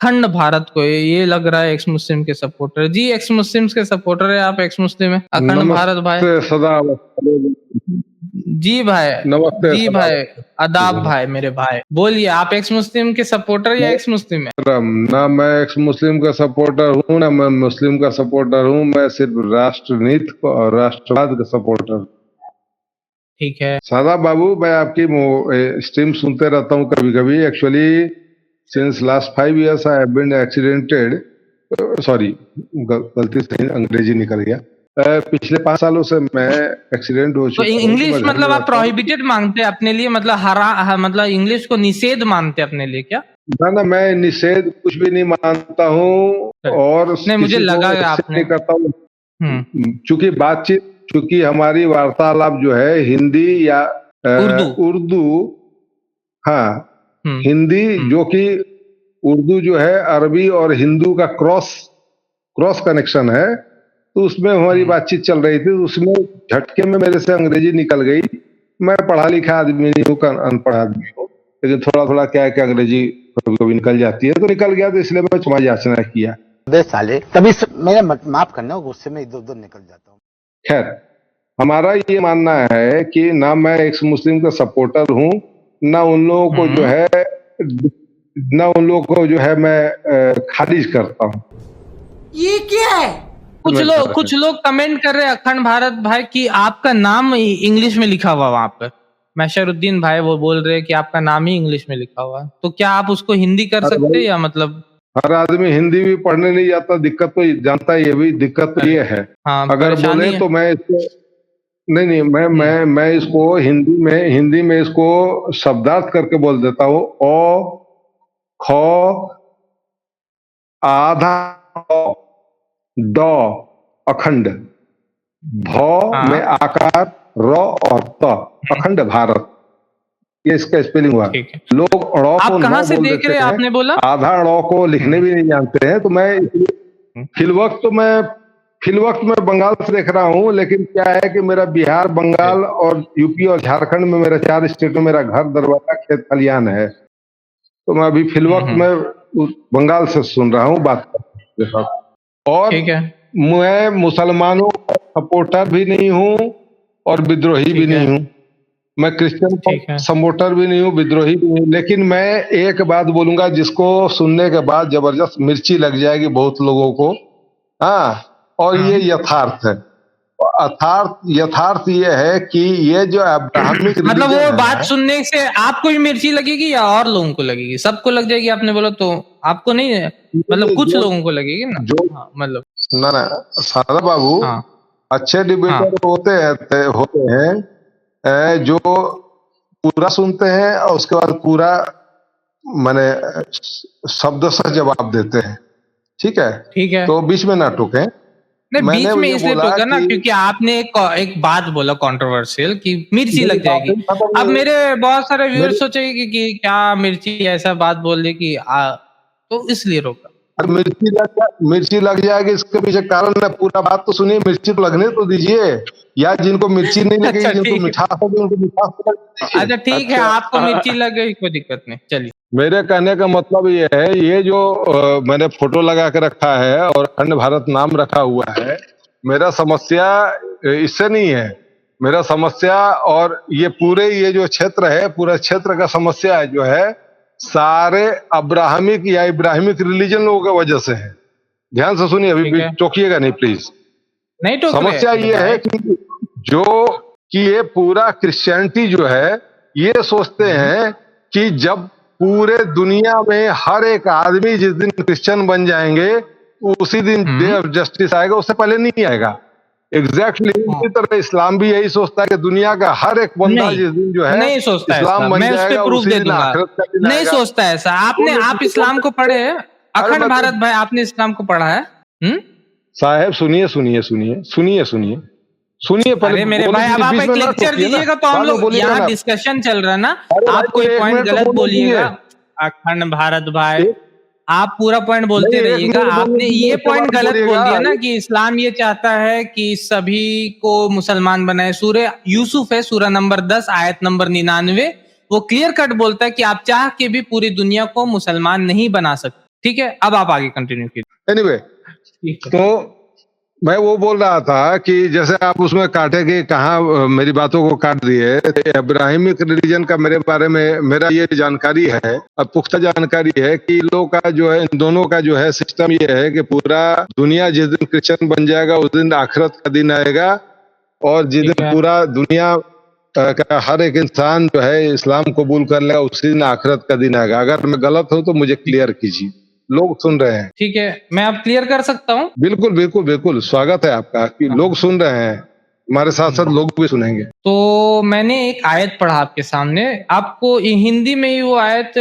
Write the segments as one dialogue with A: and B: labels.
A: अखंड भारत को ये लग रहा है एक्स मुस्लिम के सपोर्टर जी, एक्स मुस्लिम्स के सपोर्टर है आप, एक्स मुस्लिम है अखंड भारत भाई।
B: नमस्ते सदा
A: जी भाई,
B: नमस्ते
A: जी
B: सदा
A: भाई, आदाब भाई, मेरे भाई बोलिए, आप एक्स मुस्लिम के सपोर्टर या एक्स मुस्लिम है?
B: ना मैं एक्स मुस्लिम का सपोर्टर हूँ, ना मैं मुस्लिम का सपोर्टर हूँ। मैं सिर्फ राष्ट्रनीति को और राष्ट्रवाद का सपोर्टर।
A: ठीक है
B: सादा बाबू, मैं आपकी स्ट्रीम सुनते रहता हूँ कभी कभी। Actually since last 5 years I have been accidented, sorry गलती से अंग्रेजी निकल गया। पिछले 5 सालों से मैं एक्सीडेंट हो
A: तो
B: चुका हूँ।
A: इंग्लिश मतलब आप प्रोहिबिटेड मांगते हैं अपने लिए, मतलब मतलब इंग्लिश को निषेध मानते हैं अपने लिए क्या?
B: ना मैं निषेध कुछ भी नहीं मानता हूँ और
A: नहीं, मुझे
B: किसी
A: लगा
B: को
A: आपने
B: नहीं करता हूँ। चूंकि हमारी वार्तालाप जो है हिंदी या उर्दू, हाँ हिंदी, जो कि उर्दू जो है अरबी और हिंदू का क्रॉस कनेक्शन है, तो उसमें हमारी बातचीत चल रही थी। उसमें झटके में मेरे से अंग्रेजी निकल गई। मैं पढ़ा लिखा आदमी नहीं हूँ, अनपढ़ आदमी हूँ, लेकिन थोड़ा थोड़ा क्या है कि अंग्रेजी कभी कभी निकल जाती है, तो निकल गया, तो इसलिए मैं क्षमा याचना किया।
C: साले तभी मेरे माफ करना, गुस्से में इधर उधर निकल जाता हूँ।
B: खैर, हमारा ये मानना है कि ना मैं एक्स मुस्लिम का सपोर्टर हूँ, ना उन लोगों को जो है मैं खारिज करता हूँ।
A: ये क्या है? कुछ लोग कमेंट कर रहे हैं अखंड भारत भाई कि आपका नाम इंग्लिश में लिखा हुआ वहां पर। मैशरुद्दीन भाई वो बोल रहे हैं कि आपका नाम ही इंग्लिश में लिखा हुआ है, तो क्या आप उसको हिंदी कर सकते हैं या मतलब?
B: हर आदमी हिंदी भी पढ़ने नहीं जाता, दिक्कत तो जानता है, ये भी दिक्कत तो ये है। अगर बोले तो मैं इसको नहीं मैं इसको हिंदी में इसको शब्दार्थ करके बोल देता हूँ। ओ ख आधा द अखंड, भ में आकार, र और त अखंड भारत, ये इसका स्पेलिंग हुआ। लोग ड़ को
A: कहां से देख रहे हैं आपने बोला?
B: आधा ड़ को लिखने भी नहीं जानते हैं। तो मैं फिलवक्त मैं बंगाल से देख रहा हूँ, लेकिन क्या है कि मेरा बिहार, बंगाल और यूपी और झारखंड में, मेरा 4 स्टेट में मेरा घर, दरवाजा, खेत खलियान है। तो मैं अभी फिलवक्त में बंगाल से सुन रहा हूँ बात करते साथ। और मैं मुसलमानों का सपोर्टर भी नहीं हूँ और विद्रोही भी नहीं हूँ। मैं क्रिश्चियन सपोर्टर भी नहीं हूँ, विद्रोही भी नहीं। लेकिन मैं एक बात बोलूंगा जिसको सुनने के बाद जबरदस्त मिर्ची लग जाएगी बहुत लोगों को। और ये यथार्थ है। यथार्थ ये है कि ये जो अब्राहमिक
A: मतलब वो बात सुनने से आपको भी मिर्ची लगेगी या और लोगों को लगेगी? सबको लग जाएगी आपने बोला, तो आपको नहीं, मतलब कुछ लोगों को लगेगी ना? मतलब
B: ना सादा बाबू, अच्छे डिबेटर होते हैं जो पूरा सुनते हैं और उसके बाद पूरा माने शब्द से जवाब देते हैं। ठीक है, तो बीच में ना टोके।
A: नहीं, बीच में इसलिए टोका ना क्योंकि आपने एक बात बोला कंट्रोवर्शियल कि मिर्ची लग जाएगी। अब मेरे बहुत सारे व्यूअर्स सोचेंगे कि क्या मिर्ची ऐसा बात बोल दी कि तो इसलिए रोका।
B: मिर्ची लग जाएगी, इसके पीछे कारण है। पूरा बात तो सुनिए, मिर्ची तो लगने तो दीजिए। या जिनको मिर्ची नहीं लगेगी, जिनको मिठास होगी, उनको मिठास।
A: अच्छा ठीक है, आपको मिर्ची लग गई, कोई दिक्कत नहीं, चलिए।
B: मेरे कहने का मतलब ये है, ये जो मैंने फोटो लगा के रखा है और अखंड भारत नाम रखा हुआ है, मेरा समस्या इससे नहीं है। मेरा समस्या और ये जो क्षेत्र है, पूरा क्षेत्र का समस्या जो है, सारे अब्राहमिक या इब्राहिमिक रिलीजन लोगों की वजह से है। ध्यान से सुनिए, अभी टोकिएगा नहीं प्लीज।
A: नहीं टोक रहे।
B: समस्या ये है कि ये पूरा क्रिश्चियनिटी जो है, ये सोचते हैं कि जब पूरे दुनिया में हर एक आदमी जिस दिन क्रिश्चियन बन जाएंगे, उसी दिन डे ऑफ जस्टिस आएगा, उससे पहले नहीं आएगा। एग्जैक्टली इसी तरह इस्लाम भी यही सोचता है कि दुनिया का हर एक बंदा जिस दिन जो है
A: नहीं सोचता
B: इस्लाम बन जाएगा, उसी दिन आखिरत का दिन आएगा।
A: नहीं सोचता ऐसा। आप इस्लाम को पढ़े हैं? अखंड भारत भाई, आपने इस्लाम को पढ़ा है?
B: साहब सुनिए पहले
A: मेरे भाई, अब आप एक लेक्चर दीजिएगा तो हम लोग यहाँ डिस्कशन चल रहा है ना, आप कोई पॉइंट गलत बोलिएगा। अखंड भारत भाई, आप पूरा पॉइंट बोलते रहिएगा। आपने ये पॉइंट गलत बोल दिया ना कि इस्लाम ये चाहता है कि सभी को मुसलमान बनाए। सूरह यूसुफ है, सूरह नंबर 10 आयत नंबर 99, वो क्लियर कट बोलता है कि आप चाह के भी पूरी दुनिया को मुसलमान नहीं बना सकते। ठीक है, अब आप आगे कंटिन्यू कीजिए।
B: एनीवे, तो मैं वो बोल रहा था कि जैसे आप उसमें काटे कि कहाँ मेरी बातों को काट दिए। इब्राहिमिक रिलीजन का मेरे बारे में मेरा ये जानकारी है, अब पुख्ता जानकारी है कि इन लोगों का जो है, इन दोनों का जो है सिस्टम ये है कि पूरा दुनिया जिस दिन क्रिश्चियन बन जाएगा उस दिन आखिरत का दिन आएगा, और जिस दिन पूरा दुनिया का हर एक इंसान जो है इस्लाम कबूल कर लेगा उसी दिन आखिरत का दिन आएगा। अगर मैं गलत हूं तो मुझे क्लियर कीजिए, लोग सुन रहे हैं।
A: ठीक है, मैं अब क्लियर कर सकता हूँ?
B: बिल्कुल बिल्कुल बिल्कुल, स्वागत है आपका कि लोग सुन रहे हैं, हमारे साथ साथ लोग भी सुनेंगे।
A: तो मैंने एक आयत पढ़ा आपके सामने, आपको हिंदी में ही वो आयत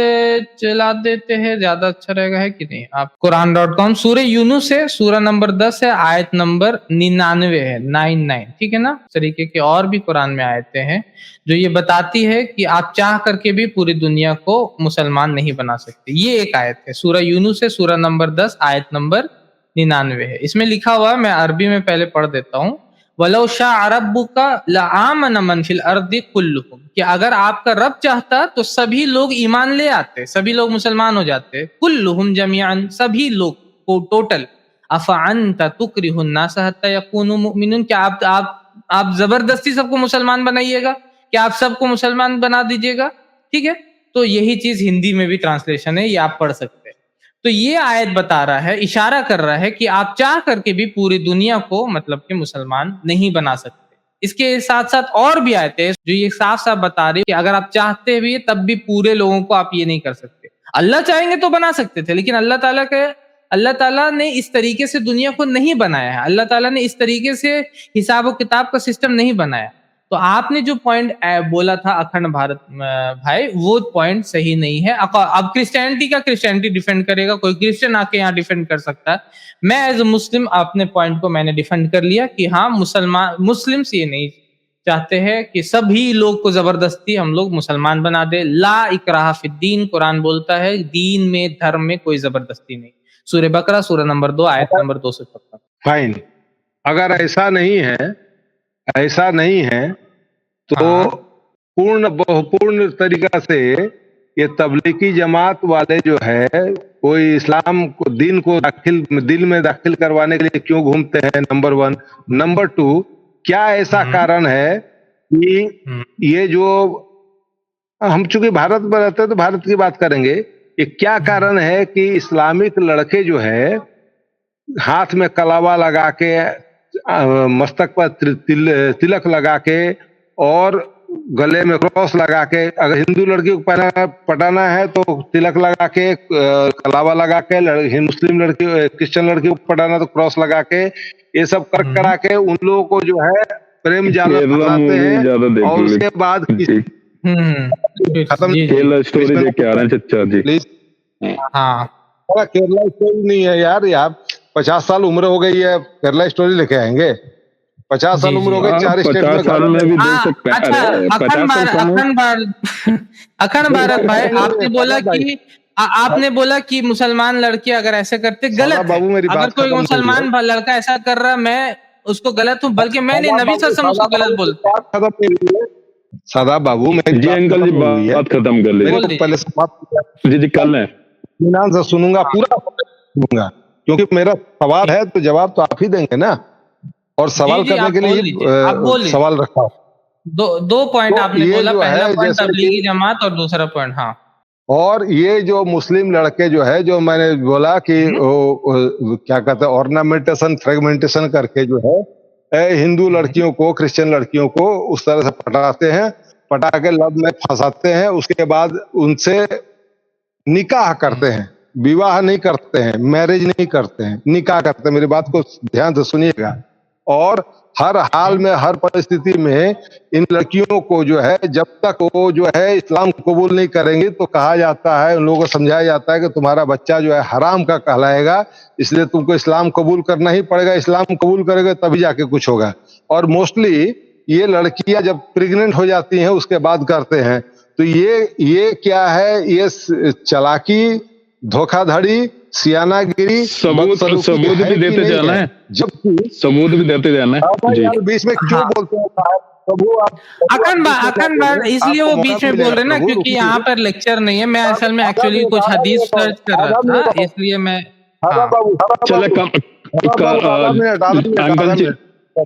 A: चला देते हैं, ज्यादा अच्छा रहेगा है कि नहीं? आप Quran.com सूरह यूनुस है, सूरह नंबर 10 है, आयत नंबर 99 है, 99, ठीक है ना? इस तरीके के और भी कुरान में आयतें हैं जो ये बताती है कि आप चाह करके भी पूरी दुनिया को मुसलमान नहीं बना सकते। ये एक आयत है, सूरह यूनुस है, सूरह नंबर 10, आयत नंबर 99 है। इसमें लिखा हुआ, मैं अरबी में पहले पढ़ देता हूँ, वलो शाअ रब्बुका लआमन मन फिल अर्दि कुल्लुहुम, कि अगर आपका रब चाहता तो सभी लोग ईमान ले आते, सभी लोग मुसलमान हो जाते, कुल्लुहुम जमीअन, सभी लोग को टोटल। अफअंत तुकरिहुन नास हत्ता यकूनु मुमिनुन, क्या आप जबरदस्ती सबको मुसलमान बनाइएगा? क्या आप सबको मुसलमान बना दीजिएगा? ठीक है, तो यही चीज हिंदी में भी ट्रांसलेशन है, ये आप पढ़ सकते हैं। तो ये आयत बता रहा है, इशारा कर रहा है कि आप चाह करके भी पूरी दुनिया को मतलब कि मुसलमान नहीं बना सकते। इसके साथ साथ और भी आयतें हैं जो ये साफ साफ बता रही है कि अगर आप चाहते भी तब भी पूरे लोगों को आप ये नहीं कर सकते। अल्लाह चाहेंगे तो बना सकते थे, लेकिन अल्लाह ताला ने इस तरीके से दुनिया को नहीं बनाया है। अल्लाह ताला ने इस तरीके से हिसाब और किताब का सिस्टम नहीं बनाया। तो आपने जो पॉइंट बोला था अखंड भारत भाई, वो पॉइंट सही नहीं है। अब क्रिश्चियनिटी डिफेंड करेगा, कोई क्रिश्चियन आके यहाँ डिफेंड कर सकता है। मैं एज ए मुस्लिम अपने पॉइंट को मैंने डिफेंड कर लिया कि हाँ, मुस्लिम्स ये नहीं चाहते हैं कि सभी लोग को जबरदस्ती हम लोग मुसलमान बना दे। ला इकराहा फिद्दीन, कुरान बोलता है दीन में, धर्म में कोई जबरदस्ती नहीं। सूरह बकरा सूरह नंबर 2 आयत नंबर 255। फाइन,
B: अगर ऐसा नहीं है तो पूर्ण तरीका से ये तबलीगी जमात वाले जो है, कोई इस्लाम को दिल में दाखिल करवाने के लिए क्यों घूमते हैं? नंबर 1। नंबर 2, क्या ऐसा कारण है कि ये जो हम चूंकि भारत में रहते हैं तो भारत की बात करेंगे, ये क्या कारण है कि इस्लामिक लड़के जो है हाथ में कलावा लगा के, मस्तक पर तिलक लगा के और गले में क्रॉस लगा के, अगर हिंदू लड़की को पटाना है तो तिलक लगा के, कलावा लगा के, मुस्लिम लड़की क्रिश्चियन लड़की को पटाना तो क्रॉस लगा के, ये सब करा के उन लोगों को जो है प्रेम जाल फंसाते हैं और उसके बाद खत्म।
D: केरला स्टोरी देख के आ रहे हैं चचा जी, प्लीज।
B: हाँ, केरला स्टोरी नहीं है यार 50 साल उम्र हो गई है, केरला स्टोरी लेके आएंगे? 50 साल उम्र हो गई, 4 स्टेट में
D: 50 साल में भी देख सकते हैं।
A: अखंड भारत भाई, आपने बोला कि मुसलमान लड़के अगर ऐसे करते गलत
B: बाबू, मेरी
A: अगर कोई मुसलमान लड़का ऐसा कर रहा, मैं उसको गलत हूँ, बल्कि मैंने नबी सल्लल्लाहु अलैहि वसल्लम उसको गलत बोलता।
B: सदा बाबू, मैं
D: जी अंकल जी बात खत्म कर लीजिए,
B: पहले समाप्त
D: जी कर लें,
B: इत्मीनान से सुनूंगा, पूरा सुनूंगा, क्योंकि मेरा सवाल है तो जवाब तो आप ही देंगे ना, और सवाल करने के लिए सवाल रखा।
A: दो पॉइंट आपने बोला, पहला पॉइंट तबलीगी जमात और दूसरा पॉइंट। हाँ,
B: और ये जो मुस्लिम लड़के जो है, जो मैंने बोला कि क्या कहते हैं, ऑर्नामेंटेशन फ्रेगमेंटेशन करके जो है हिंदू लड़कियों को, क्रिश्चियन लड़कियों को उस तरह से पटा के लब में फंसाते हैं, उसके बाद उनसे निकाह करते हैं, विवाह नहीं करते हैं, मैरिज नहीं करते हैं, निकाह करते हैं। मेरी बात को ध्यान से सुनिएगा। और हर हाल में, हर परिस्थिति में इन लड़कियों को जो है, जब तक वो जो है इस्लाम कबूल नहीं करेंगी तो कहा जाता है, उन लोगों को समझाया जाता है कि तुम्हारा बच्चा जो है हराम का कहलाएगा, इसलिए तुमको इस्लाम कबूल करना ही पड़ेगा, इस्लाम कबूल करेगा तभी जाके कुछ होगा। और मोस्टली ये लड़कियां जब प्रेग्नेंट हो जाती हैं उसके बाद करते हैं। तो ये क्या है? ये चालाकी, धोखाधड़ी, सियानागिरी,
D: सबूत भी देते जाना है,
B: जबकि
D: सबूत भी देते जाना है जी।
B: बीच में क्यों बोलते हैं
A: अखंड भाई इसलिए वो बीच में बोल रहे ना, क्योंकि यहाँ पर लेक्चर नहीं है। मैं असल में एक्चुअली कुछ हदीस सर्च कर रहा था, इसलिए मैं
D: चले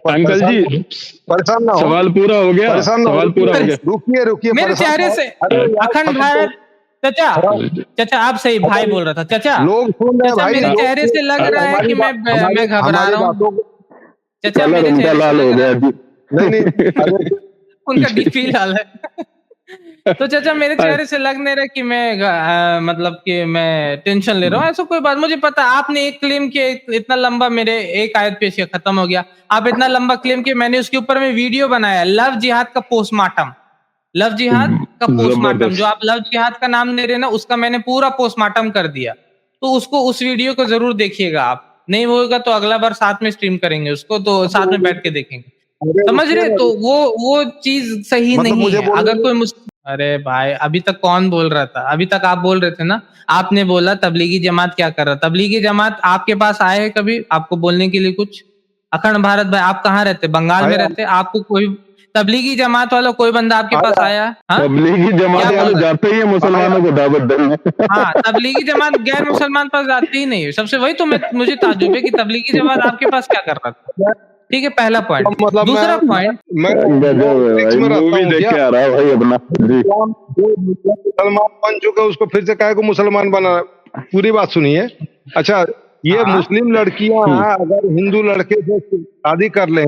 D: अंकल जी
B: परेशान ना हो,
D: सवाल पूरा हो गया, सवाल पूरा हो गया।
B: रुकिए
A: मेरे चेहरे से अखंड भाई चाचा आप सही भाई बोल रहा था चाचा।
B: लोग सुन रहे हैं भाई,
A: मेरे चेहरे से लग रहा है कि मैं घबरा रहा हूँ चाचा। मेरे चेहरे
D: लाल हो गया जी।
B: नहीं
A: उनका डीपी लाल है। तो चाचा मेरे चेहरे से लग नहीं रहा कि मैं मतलब कि मैं टेंशन ले रहा हूँ, ऐसा कोई बात। मुझे पता आपने एक क्लेम किया, इतना लंबा मेरे एक आयत पेश किया, खत्म हो गया। आप इतना लंबा क्लेम किया, मैंने उसके ऊपर में वीडियो बनाया, लव जिहाद का पोस्टमार्टम, लव जिहाद का पोस्टमार्टम। जो आप लव जिहाद का नाम ले रहे हैं ना, उसका मैंने पूरा पोस्टमार्टम कर दिया। तो उसको उस वीडियो को जरूर देखिएगा आप, नहीं होगा तो अगला बार साथ में स्ट्रीम करेंगे उसको, तो साथ में बैठ के देखेंगे, समझ रहे। तो वो चीज सही नहीं है। अगर कोई अरे भाई अभी तक कौन बोल रहा था? अभी तक आप बोल रहे थे ना, आपने बोला तबलीगी जमात क्या कर रहा। तबलीगी जमात आपके पास आए हैं कभी आपको बोलने के लिए कुछ? अखंड भारत भाई आप कहाँ रहते? बंगाल में रहते? आपको कोई तबलीगी जमात वाला कोई बंदा आपके पास आया?
D: तबलीगी जमात वाले जाते ही मुसलमानों को दावत देने।
A: हाँ, तबलीगी जमात गैर मुसलमान पास जाती ही नहीं है सबसे। वही तो मुझे ताज्जुब है कि तबलीगी जमात आपके पास क्या कर रहा था। ठीक है, पहला पॉइंट।
B: मतलब
A: दूसरा पॉइंट,
B: मैं मूवी देख के आ रहा भाई अपना मुसलमान बन चुका, उसको फिर से काहे को मुसलमान बना? पूरी बात सुनिए। अच्छा, ये मुस्लिम लड़कियां अगर हिंदू लड़के से शादी कर ले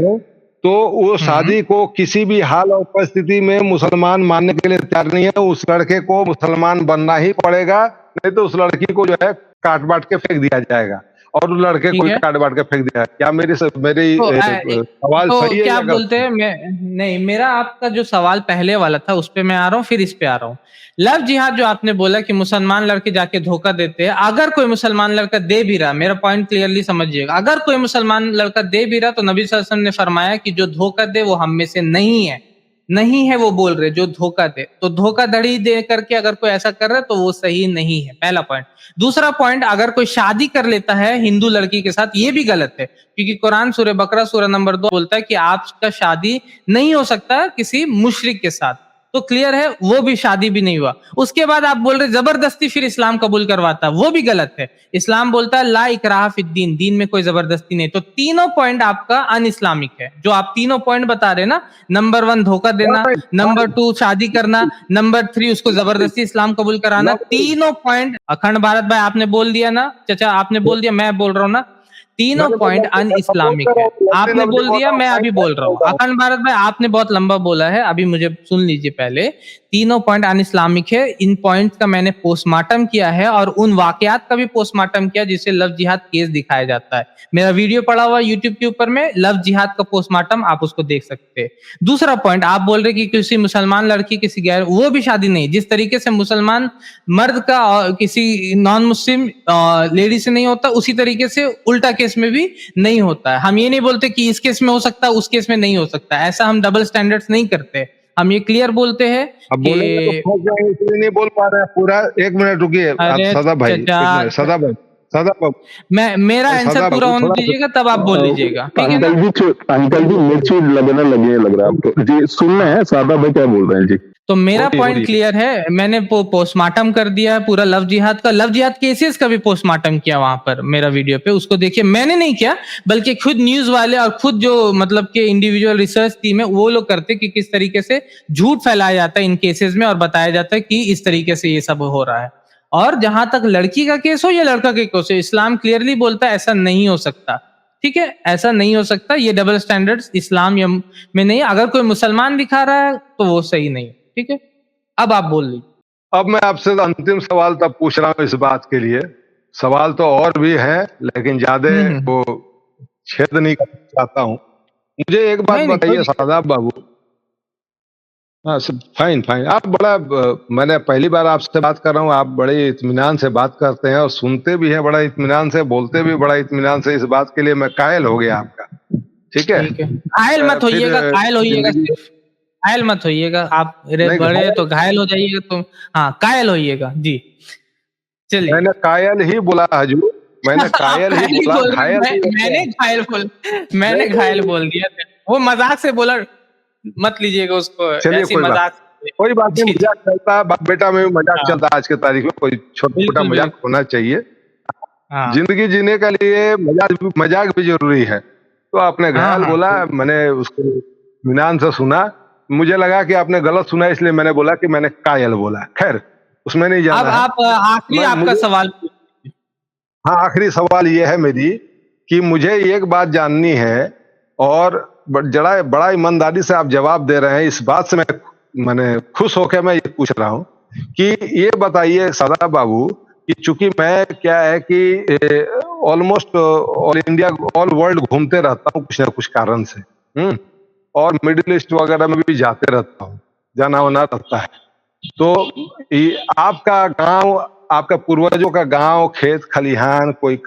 B: तो वो शादी को किसी भी हाल और परिस्थिति में मुसलमान मानने के लिए तैयार नहीं है। उस लड़के को मुसलमान बनना ही पड़ेगा, नहीं तो उस लड़की को जो है काट बांट के फेंक दिया जाएगा, और उस लड़के को काट बांट के फेंक दिया। क्या मेरी सवाल सही है?
A: क्या बोलते हैं? नहीं, मेरा आपका जो सवाल पहले वाला था उस पे मैं आ रहा हूँ, फिर इस पे आ रहा हूँ। लव जिहाद जो आपने बोला कि मुसलमान लड़के जाके धोखा देते हैं, अगर कोई मुसलमान लड़का दे भी रहा, मेरा पॉइंट क्लियरली समझिएगा, अगर कोई मुसलमान लड़का दे भी रहा तो नबी सल्लल्लाहु अलैहि वसल्लम ने फरमाया कि जो धोखा दे वो हम में से नहीं है। नहीं है वो बोल रहे जो धोखा दे, तो धोखाधड़ी दे करके अगर कोई ऐसा कर रहा है तो वो सही नहीं है, पहला पॉइंट। दूसरा पॉइंट, अगर कोई शादी कर लेता है हिंदू लड़की के साथ, ये भी गलत है, क्योंकि कुरान सूरह बकरा सूरह नंबर 2 बोलता है कि आपका शादी नहीं हो सकता किसी मुशरिक के साथ। तो क्लियर है, वो भी शादी भी नहीं हुआ। उसके बाद आप बोल रहे जबरदस्ती फिर इस्लाम कबूल करवाता, वो भी गलत है। इस्लाम बोलता है ला इकराह फिद्दीन, दीन में कोई जबरदस्ती नहीं। तो तीनों पॉइंट आपका अन इस्लामिक है, जो आप तीनों पॉइंट बता रहे ना। नंबर 1 धोखा देना, नंबर 2 शादी करना, नंबर 3 उसको जबरदस्ती इस्लाम कबूल कराना, तीनों पॉइंट अखंड भारत भाई आपने बोल दिया ना चाचा, आपने बोल दिया, मैं बोल रहा हूँ ना, तीनों पॉइंट अन इस्लामिक है। आपने बोल दिया, मैं अभी बोल रहा हूँ। अखंड भारत भाई आपने बहुत लंबा बोला है, अभी मुझे सुन लीजिए पहले। तीनों पॉइंट अन इस्लामिक है। इन पॉइंट्स का मैंने पोस्टमार्टम किया है, और उन वाकयात का भी पोस्टमार्टम किया जिसे लव जिहाद केस दिखाया जाता है। मेरा वीडियो पड़ा हुआ यूट्यूब के ऊपर में, लव जिहाद का पोस्टमार्टम, आप उसको देख सकते हैं। दूसरा पॉइंट, आप बोल रहे कि किसी मुसलमान लड़की किसी गैर, वो भी शादी नहीं। जिस तरीके से मुसलमान मर्द का और किसी नॉन मुस्लिम लेडी से नहीं होता, उसी तरीके से उल्टा केस में भी नहीं होता है। हम ये नहीं बोलते कि इस केस में हो सकता है उस केस में नहीं हो सकता, ऐसा हम डबल स्टैंडर्ड्स नहीं करते। हम ये क्लियर बोलते हैं कि
B: इसलिए नहीं बोल पा रहे हैं पूरा। 1 मिनट रुकिए सदा भाई, सदा भाई,
A: मेरा आंसर पूरा होने दीजिएगा, तब आप बोल लीजिएगा, ठीक है ना?
D: अंकल जी मिर्ची लगने लगे लग रहा है आपको जी। सुनना है सादा भाई क्या बोल रहे हैं जी।
A: तो मेरा पॉइंट क्लियर है, मैंने पोस्टमार्टम कर दिया है पूरा लव जिहाद का। लव जिहाद केसेस का भी पोस्टमार्टम किया वहां पर, मेरा वीडियो पे, उसको देखिए। मैंने नहीं किया, बल्कि खुद न्यूज वाले और खुद जो मतलब के इंडिविजुअल रिसर्च टीम है वो लोग करते कि किस तरीके से झूठ फैलाया जाता है इन केसेस में, और बताया जाता है कि इस तरीके से ये सब हो रहा है। और जहां तक लड़की का केस हो या लड़का के केस हो, इस्लाम क्लियरली बोलता है ऐसा नहीं हो सकता, ठीक है? ऐसा नहीं हो सकता, ये डबल स्टैंडर्ड्स इस्लाम में नहीं। अगर कोई मुसलमान दिखा रहा है तो वो सही नहीं, ठीक है? अब आप बोल लीजिए।
B: अब मैं आपसे अंतिम सवाल तब पूछ रहा हूँ इस बात के लिए। सवाल तो और भी है, लेकिन ज्यादा वो छेद नहीं करना चाहता हूँ। मुझे एक बात बताइए शादाब बाबू। हाँ फाइन, आप बड़ा, मैंने पहली बार आपसे बात कर रहा हूँ, आप बड़े इत्मीनान से बात करते हैं और सुनते भी हैं बड़ा इत्मीनान से, बोलते भी बड़ा इत्मीनान से। इस बात के लिए मैं कायल हो गया आपका, ठीक है?
A: घायल मत होइएगा, घायल होइएगा, घायल मत होइएगा आप, बड़े तो घायल हो जाइएगा तो। हाँ, कायल होइएगा जी। चलिए,
B: मैंने कायल ही बोला हजूर, मैंने कायल ही बोला।
A: मैंने घायल बोल दिया, वो मजाक से बोला। मत लीजिएगा उसको
B: चलिए
A: ऐसी
B: कोई बात
A: मजाक।
B: कोई बात नहीं, मजाक चलता है, बाप बेटा में भी मजाक
A: हाँ,
B: चलता है आज के तारीख में, कोई छोटा छोटा
A: बिल्कुल
B: मजाक
A: बिल्कुल।
B: होना चाहिए।
A: हाँ
B: जिंदगी जीने के लिए मजाक भी जरूरी है। तो आपने
A: हाँ
B: घायल
A: हाँ
B: बोला, मैंने उसको इत्मीनान से सुना, मुझे लगा कि आपने गलत सुना, इसलिए मैंने बोला कि मैंने कायल बोला। खैर उसमें नहीं
A: अब
B: जाना है।
A: आप आखिरी
B: मैं
A: आपका
B: मुझे
A: सवाल पूछिए।
B: हाँ, आखिरी सवाल ये है मेरी कि मुझे एक बात जाननी है, और बड़ा बड़ा ईमानदारी से आप जवाब दे रहे हैं, इस बात से मैंने खुश होकर मैं ये पूछ रहा हूँ कि ये बताइए सादा बाबू कि चूंकि मैं क्या है कि almost all India all world घूमते रहता हूँ कुछ ना कुछ कारण से, और मिडिल ईस्ट वगैरह में भी जाते रहता हूँ, जाना वाना रहता है। तो आपका गांव, आपका पूर्वजों का गांव, खेत खलिहान, कोई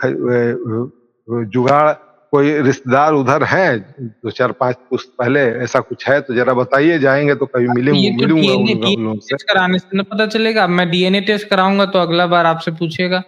B: जुगाड़, कोई रिश्तेदार उधर हैं 2-4-5 पुश्त पहले, ऐसा कुछ है तो जरा बताइए, जाएंगे तो कभी
A: ये तो
B: मिलूंगा
A: डीएनए
B: उन लोगों से।
A: टेस्ट कराने से ना पता चलेगा। अब मैं डीएनए टेस्ट कराऊंगा तो अगला बार आपसे पूछेगा।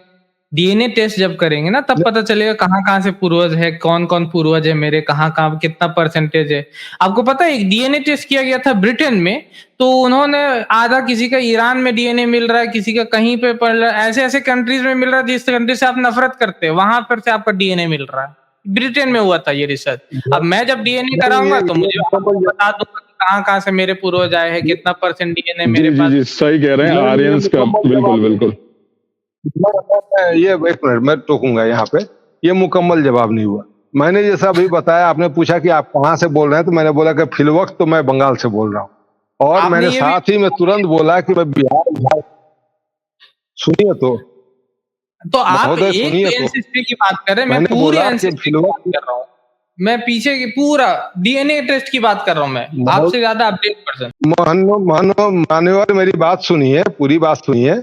A: डीएनए टेस्ट जब करेंगे ना तब पता चलेगा कहाँ कहाँ से पूर्वज है, कौन कौन पूर्वज है मेरे, कहाँ कहाँ कितना परसेंटेज है। आपको पता है एक डीएनए टेस्ट किया गया था ब्रिटेन में, तो उन्होंने आधा, किसी का ईरान में डीएनए मिल रहा है, किसी का कहीं पे पड़ रहा है, ऐसे ऐसे कंट्रीज में मिल रहा है जिस कंट्री से आप नफरत करते हैं वहां पर से आपका डीएनए मिल रहा है। ब्रिटेन में हुआ था ये रिसर्च। अब मैं जब डीएनए कराऊंगा तो मुझे आपको बता दूंगा कि कहाँ कहाँ से मेरे पूर्वज आए हैं, कितना परसेंट डीएनए
D: जी
A: मेरे
D: जी
A: पास।
D: जी सही कह रहे हैं, आर्यंस का बिल्कुल बिल्कुल।
B: ये एक मिनट मैं टोकूंगा यहाँ पे, ये मुकम्मल जवाब नहीं हुआ। मैंने जैसा अभी बताया, आपने पूछा कि आप कहाँ से बोल रहे हैं, तो मैंने बोला कि फिलवक्त तो मैं बंगाल से बोल रहा हूँ, और
A: आपने
B: मैंने
A: ये भी
B: साथ ही में तुरंत बोला कि मैं बिहार। सुनिए
A: तो आप
B: महोदय,
A: एक
B: सुनिए तो,
A: एंसेस्ट्री की बात कर रहे हैं, मैं
B: मैंने
A: पूरी
B: बोला कि
A: एंसेस्ट्री की बात
B: फिलवक्त,
A: कर रहा हूँ। मैं पीछे की पूरा डीएनए टेस्ट की बात कर रहा हूँ, मैं आपसे ज्यादा अपडेट पर्सन।
B: मान्यवर मेरी बात सुनिए, पूरी बात सुनिए।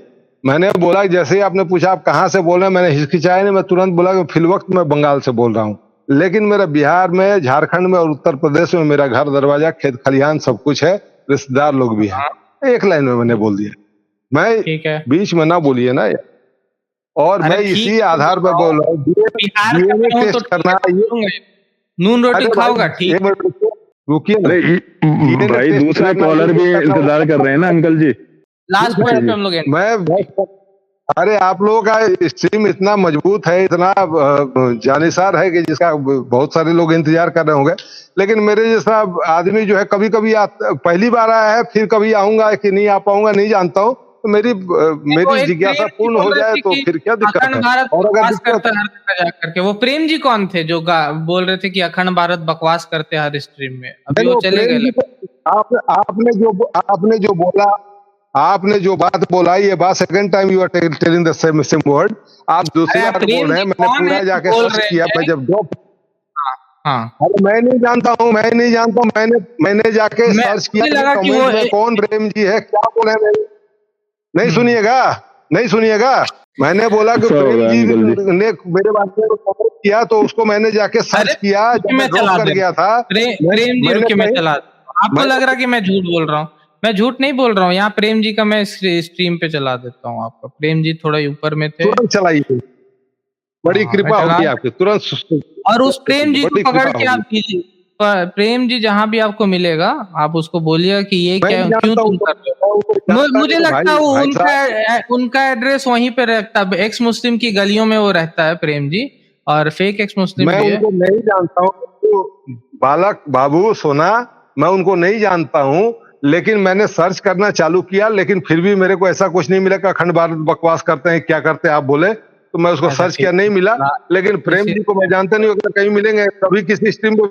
B: मैंने बोला कि जैसे ही आपने पूछा आप कहाँ से बोल रहे हैं, मैंने हिचकिचाया नहीं, मैं तुरंत बोला कि फिलवक्त मैं बंगाल से बोल रहा हूँ, लेकिन मेरा बिहार में, झारखंड में और उत्तर प्रदेश में मेरा घर दरवाजा, खेत खलिहान सब कुछ है, रिश्तेदार लोग भी हैं।
A: हाँ
B: एक लाइन में मैंने बोल दिया, मैं
A: ठीक है।
B: बीच में ना बोलिए ना। और
A: अरे
B: मैं
A: ठीक
B: इसी
A: है,
B: आधार पर बोल रहा हूँ,
A: बिहार का
B: डीएनए
A: मैं हूँ तो
B: टेस्ट करना है ये।
A: नून रोटी
B: अरे भाई
A: खाओगा, ठीक
B: एक मिनट रुकिए ना।
D: अरे
B: डीएनए
D: भाई
B: टेस्ट
D: दूसरे
B: करना
D: कॉलर भी
B: ये करना
D: इंतजार कर रहे हैं ना अंकल जी।
A: लास्ट पॉइंट पे हम लोग end।
B: मैं अरे आप लोगों का स्ट्रीम इतना मजबूत है, इतना जानिसार है कि जिसका बहुत सारे लोग इंतजार कर रहे होंगे, लेकिन मेरे जैसा आदमी जो है कभी कभी पहली बार आया है, फिर कभी आऊंगा कि नहीं आ पाऊंगा नहीं जानता हूँ, तो
A: वो
B: मेरी
A: एक
B: जिज्ञासा
A: प्रेम जी
B: पूर्ण
A: बोल
B: हो
A: रहे
B: जाए
A: थे
B: तो
A: कि
B: फिर क्या दिक्कत
A: अखंड
B: है।
A: भारत
B: और अगर
A: बकवास करता
B: दिक्कत,
A: है हर जगह जा करके। वो प्रेम जी कौन थे जो बोल रहे थे कि अखंड भारत बकवास करते हैं हर स्ट्रीम में? अभी वो चले
B: प्रेम
A: गए
B: जी आपने जो बात बोला, ये बात second time you are telling the same word. आप दूसरी
A: अरे आप
B: बार बोल
A: प्रेम
B: रहे
A: जी
B: हैं, मैंने
A: कौन है
B: पूरा
A: जो
B: जाके
A: बोल
B: सर्च
A: रहे
B: किया, मैं
A: हैं?
B: जब ड्रॉप।
A: हाँ
B: अरे मैं नहीं जानता हूँ, मैंने जाके सर्च किया
A: मुझे
B: कि
A: लगा कि वो
B: कमेंट में कौन प्रेम जी है, क्या बोले नहीं सुनिएगा, नहीं सुनिएगा। मैंने बोला कि
D: ऐसा
B: प्रेम
D: होगा
B: जी
D: अंकल जी।
B: ने मेरे बारे में कमेंट किया, तो उसको मैंने जाके
A: अरे
B: सर्च किया, जब
A: मैं
B: मैं ड्रॉप
A: चला
B: कर
A: दे
B: गया था।
A: प्रेम जी
B: मैंने
A: रुके, मैं
B: कहीं
A: चला आपको लग रहा कि मैं झूठ बोल रहा हूँ? मैं झूठ नहीं बोल रहा हूँ। यहाँ प्रेम जी का मैं स्ट्रीम पे चला देता हूँ आपका। प्रेम जी थोड़ा ऊपर में थे।
B: तुरंत चलाइए, बड़ी
A: हाँ मैं
B: कृपा
A: चला,
B: होगी आपकी, तुरंत
A: और उस प्रेम जी को
B: बड़ी
A: पकड़
B: कृपा
A: के आप
B: होगी।
A: कीजिए। प्रेम जी जहां भी आपको मिलेगा आप उसको बोलिएगा कि ये
B: मैं
A: क्या,
B: नहीं
A: क्यों
B: जानता हूँ,
A: तुम कर रहे
B: मैं उनको
A: हो।
B: जानता नहीं
A: मुझे
B: हूँ
A: लगता है वो
B: भाई साहब।
A: उनका एड्रेस वहीं पे रहता है, एक्स मुस्लिम की गलियों में वो रहता है प्रेम जी, और फेक एक्स मुस्लिम
B: मैं
A: भी है।
B: उनको नहीं जानता हूँ, तो बालक बाबू सोना, मैं उनको नहीं जानता हूँ, लेकिन मैंने सर्च करना चालू किया, लेकिन फिर भी मेरे को ऐसा कुछ नहीं मिला कि अखंड भारत बकवास करते हैं, क्या करते हैं आप बोले, तो मैं उसको
A: अच्छा
B: सर्च किया,
A: ठीक
B: नहीं मिला।
A: है।
B: लेकिन प्रेम जी को मैं जानता नहीं हूँ, अगर कहीं मिलेंगे कभी किसी स्ट्रीम में।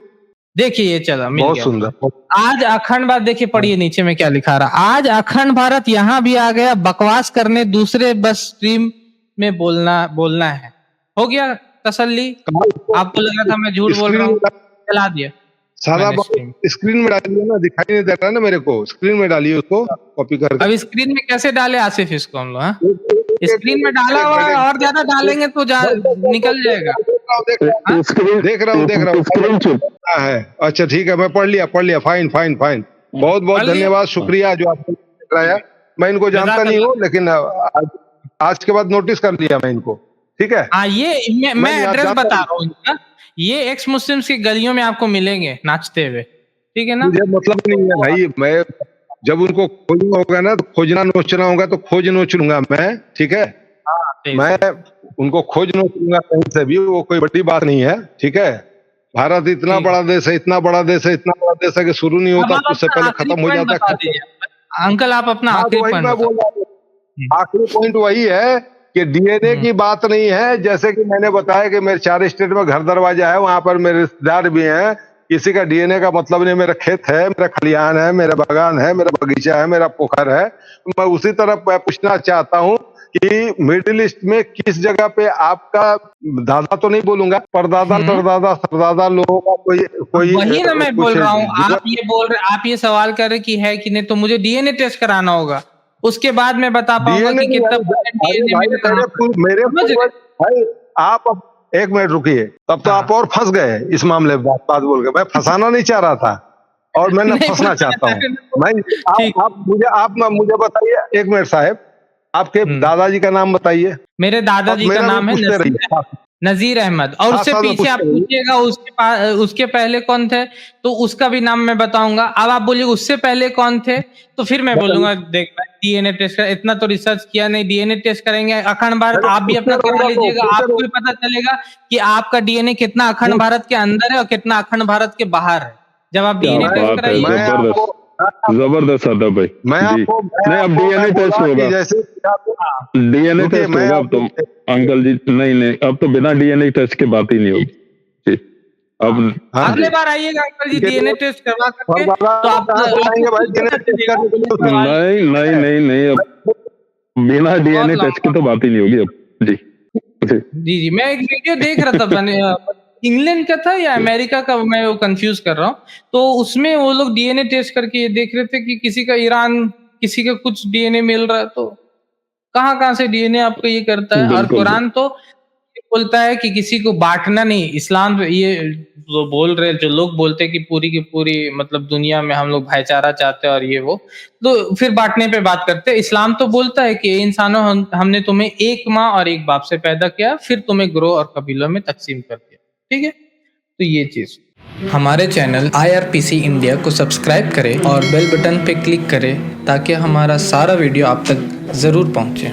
A: देखिए ये चला, मिल
B: बहुत
A: गया मुझे।
B: सुंदर।
A: आज अखंड भारत, देखिए पढ़िए नीचे में क्या लिखा रहा। आज अखंड भारत यहाँ भी आ गया बकवास करने, दूसरे बस स्ट्रीम में बोलना है। हो गया तसल्ली? आपको लग रहा था मैं झूठ बोल रहा
B: स्क्रीन
A: हूँ, चला दिया
B: सादा
A: मैंने स्ट्रीम।
B: स्क्रीन में डालिए ना, दिखाई नहीं दे रहा है ना मेरे को, स्क्रीन में डालिए उसको कॉपी करके।
A: अब स्क्रीन में कैसे डाले आसिफ इसको हम लोग? हाँ स्क्रीन में डाला
B: एक
A: हुआ
B: मिनट,
A: है, और ज्यादा डालेंगे तो निकल जाएगा। हाँ?
B: देख रहा हूँ
D: स्क्रीन चुप
B: है। अच्छा ठीक है, मैं पढ़ लिया। फाइन फाइन फाइन, बहुत बहुत
A: पढ़ लिया?
B: धन्यवाद, शुक्रिया जो आपने कराया। मैं इनको जानता नहीं हूँ, लेकिन आज के बाद नोटिस कर लिया मैं इनको, ठीक है।
A: हाँ ये मैं
B: यहाँ
A: एड्रेस
B: जानता
A: बता रहा हूँ इनका। ये एक्स मुस्लिम्स की गलियों में आपको मिलेंगे नाचते हुए, ठीक है ना?
B: मुझे मतलब नहीं है भाई, मैं जब उनको खोजना होगा ना तो खोजना नोचना होगा तो खोज नोच लूंगा मैं, ठीक है। मैं उनको खोज नोच लूंगा कहीं से भी, वो कोई बड़ी बात नहीं है, ठीक है। भारत इतना बड़ा देश है, इतना बड़ा देश है, इतना बड़ा देश है कि शुरू नहीं होता उससे पहले खत्म हो जाता है।
A: अंकल आप अपना आखिरी पॉइंट
B: बताइए। आखिरी पॉइंट वही है कि डीएनए की बात नहीं है। जैसे कि मैंने बताया कि मेरे 4 स्टेट में घर दरवाजा है, वहां पर मेरे रिश्तेदार भी हैं। किसी का डीएनए का मतलब नहीं, मेरा खेत है, मेरा खलिहान है, मेरा बागान है, मेरा बगीचा है, मेरा पोखर है। मैं उसी तरह पूछना चाहता हूँ कि मिडिल ईस्ट में किस जगह पे आपका दादा तो नहीं बोलूंगा, परदादा परदादा सरदादा लोगों का कोई
A: वही ना मैं बोल रहा हूँ। आप ये सवाल कर रहे कि है कि नहीं, तो मुझे डीएनए टेस्ट कराना होगा, उसके बाद मैं बता पाऊंगा कि कितना
B: भाई आप एक मिनट रुकिए, तब तो आप और फंस गए इस मामले में। बात बोल के मैं फंसाना नहीं चाह रहा था और मैं न फंसना चाहता हूँ मैं। आप मुझे बताइए, एक मिनट साहब, आपके दादाजी का नाम बताइए।
A: मेरे दादाजी का नाम है नजीर अहमद, और उससे पीछे आप पूछिएगा उसके पहले कौन थे, तो उसका भी नाम मैं बताऊंगा। अब आप बोलिए उससे पहले कौन थे, तो फिर मैं बोलूंगा देख डीएनए टेस्ट कर, इतना तो रिसर्च किया नहीं, डीएनए टेस्ट करेंगे अखंड भारत, आप भी अपना करा लीजिएगा, आपको भी पता चलेगा कि आपका डीएनए कितना अखंड भारत के अंदर है और कितना अखंड भारत के बाहर है। जब आप डीएनए टेस्ट कराइए।
D: जबरदस्त आता भाई,
B: मैं आपको
D: नहीं अब डीएनए टेस्ट होगा,
B: जैसे
D: डीएनए टेस्ट होगा अब तो अंकल जी। नहीं अब तो बिना डीएनए टेस्ट के बात ही नहीं होगी जी। अब
A: अगले बार आइएगा अंकल जी, डीएनए टेस्ट करवा करके तो आप
D: नहीं अब बिना डीएनए टेस्ट के तो बात ही नहीं होगी अब जी।
A: जी मैं एक वीडियो देख रहा था, मैंने इंग्लैंड का था या अमेरिका का, मैं वो कंफ्यूज कर रहा हूँ। तो उसमें वो लोग डीएनए टेस्ट करके ये देख रहे थे कि किसी का ईरान, किसी का कुछ डीएनए मिल रहा है, तो कहाँ से डीएनए आपको ये करता है। और कुरान तो बोलता है कि किसी को बांटना नहीं। इस्लाम ये जो बोल रहे, जो लोग बोलते हैं कि पूरी की पूरी मतलब दुनिया में हम लोग भाईचारा चाहते हैं और ये वो, तो फिर बांटने पे बात करते हैं। इस्लाम तो बोलता है कि इंसानों हमने तुम्हें एक माँ और एक बाप से पैदा किया, फिर तुम्हें ग्रोह और कबीलों में तकसीम कर दिया, ठीक है। तो ये चीज, हमारे चैनल IRPC इंडिया को सब्सक्राइब करें और बेल बटन पे क्लिक करें ताकि हमारा सारा वीडियो आप तक जरूर पहुंचे।